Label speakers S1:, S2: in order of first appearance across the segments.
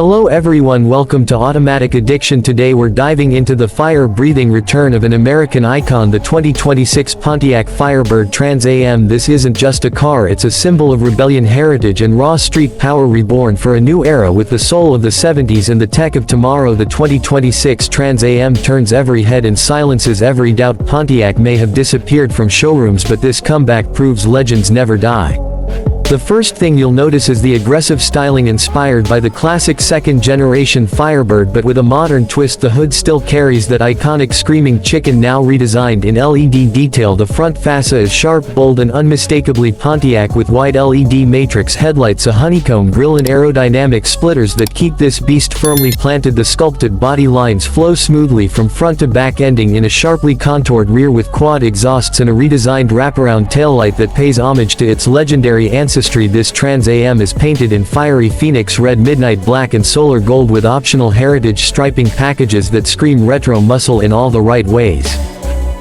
S1: Hello everyone, welcome to Automatic Addiction. Today we're diving into the fire-breathing return of an American icon, the 2026 Pontiac Firebird Trans Am. This isn't just a car, it's a symbol of rebellion, heritage and raw street power, reborn for a new era with the soul of the 70s and the tech of tomorrow. The 2026 Trans Am turns every head and silences every doubt. Pontiac may have disappeared from showrooms, but this comeback proves legends never die. The first thing you'll notice is the aggressive styling inspired by the classic second-generation Firebird, but with a modern twist. The hood still carries that iconic screaming chicken, now redesigned in LED detail. The front fascia is sharp, bold and unmistakably Pontiac, with wide LED matrix headlights, a honeycomb grille and aerodynamic splitters that keep this beast firmly planted. The sculpted body lines flow smoothly from front to back, ending in a sharply contoured rear with quad exhausts and a redesigned wraparound taillight that pays homage to its legendary ancestry. This Trans Am is painted in fiery phoenix red, midnight black and solar gold, with optional heritage striping packages that scream retro muscle in all the right ways.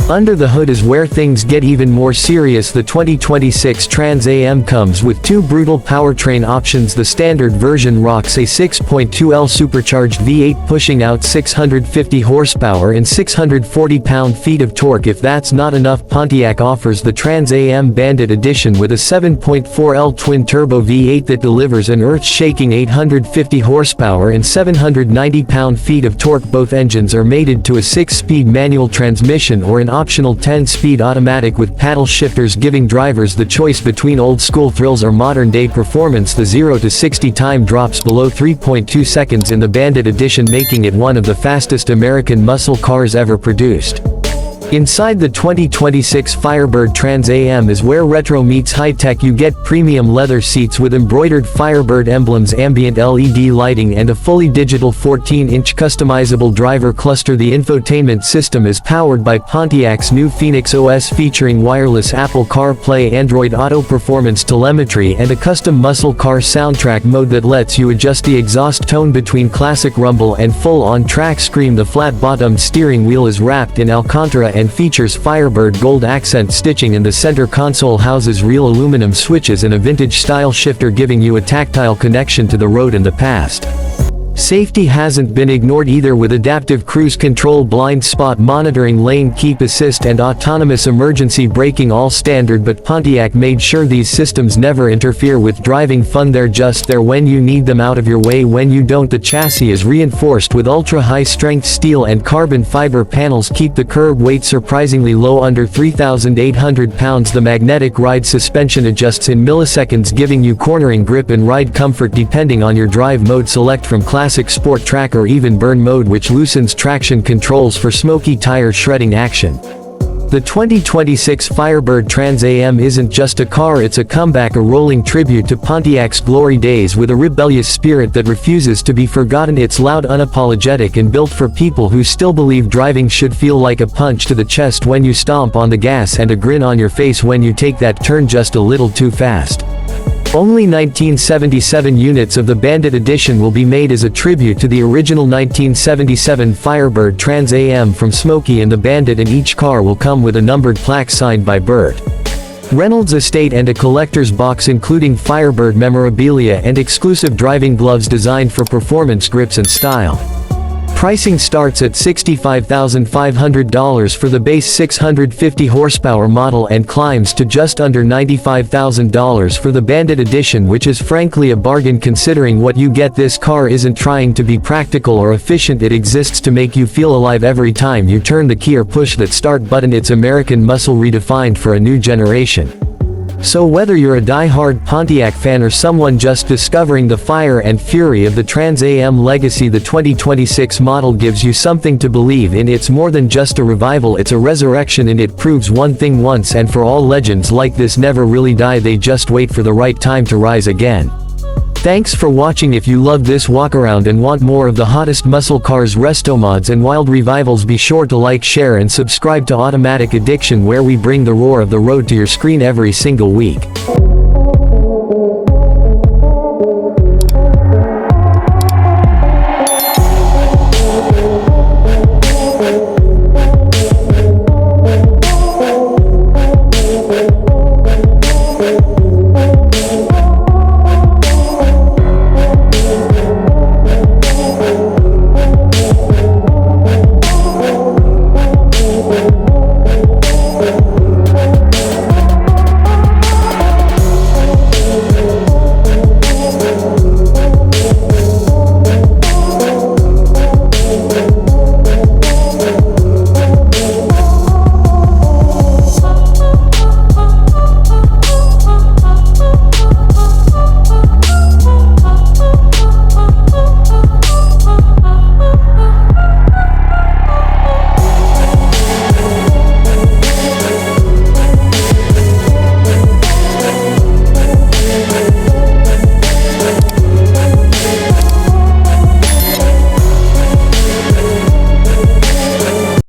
S1: Under the hood is where things get even more serious. The 2026 Trans Am comes with two brutal powertrain options. The standard version rocks a 6.2L supercharged V8 pushing out 650 horsepower and 640 pound-feet of torque. If that's not enough, Pontiac offers the Trans Am Bandit Edition with a 7.4L twin-turbo V8 that delivers an earth-shaking 850 horsepower and 790 pound-feet of torque. Both engines are mated to a 6-speed manual transmission or an optional 10-speed automatic with paddle shifters, giving drivers the choice between old-school thrills or modern-day performance. The 0 to 60 time drops below 3.2 seconds in the Bandit Edition, making it one of the fastest American muscle cars ever produced. Inside the 2026 Firebird Trans Am is where retro meets high-tech. You get premium leather seats with embroidered Firebird emblems, ambient LED lighting and a fully digital 14-inch customizable driver cluster. The infotainment system is powered by Pontiac's new Phoenix OS, featuring wireless Apple CarPlay, Android Auto, performance telemetry and a custom muscle car soundtrack mode that lets you adjust the exhaust tone between classic rumble and full-on track scream. The flat-bottomed steering wheel is wrapped in Alcantara and features Firebird gold accent stitching, and the center console houses real aluminum switches and a vintage-style shifter, giving you a tactile connection to the road and the past. Safety hasn't been ignored either, with adaptive cruise control, blind spot monitoring, lane keep assist and autonomous emergency braking, all standard, but Pontiac made sure these systems never interfere with driving fun. They're just there when you need them, out of your way when you don't. The chassis is reinforced with ultra-high-strength steel and carbon fiber panels, keep the curb weight surprisingly low, under 3,800 pounds. The magnetic ride suspension adjusts in milliseconds, giving you cornering grip and ride comfort depending on your drive mode. Select from Classic, Sport, Track or even Burn mode, which loosens traction controls for smoky tire shredding action. The 2026 Firebird Trans Am isn't just a car, it's a comeback, a rolling tribute to Pontiac's glory days with a rebellious spirit that refuses to be forgotten. It's loud, unapologetic and built for people who still believe driving should feel like a punch to the chest when you stomp on the gas and a grin on your face when you take that turn just a little too fast. Only 1977 units of the Bandit Edition will be made as a tribute to the original 1977 Firebird Trans Am from Smokey and the Bandit, and each car will come with a numbered plaque signed by Bird Reynolds Estate and a collector's box including Firebird memorabilia and exclusive driving gloves designed for performance, grips and style. Pricing starts at $65,500 for the base 650 horsepower model and climbs to just under $95,000 for the Bandit Edition, which is frankly a bargain considering what you get. This car isn't trying to be practical or efficient, it exists to make you feel alive every time you turn the key or push that start button. It's American muscle redefined for a new generation. So whether you're a die-hard Pontiac fan or someone just discovering the fire and fury of the Trans Am legacy, the 2026 model gives you something to believe in. It's more than just a revival, it's a resurrection, and it proves one thing once and for all: legends like this never really die, they just wait for the right time to rise again. Thanks for watching. If you loved this walkaround and want more of the hottest muscle cars, resto mods and wild revivals, be sure to like, share and subscribe to Automatic Addiction, where we bring the roar of the road to your screen every single week.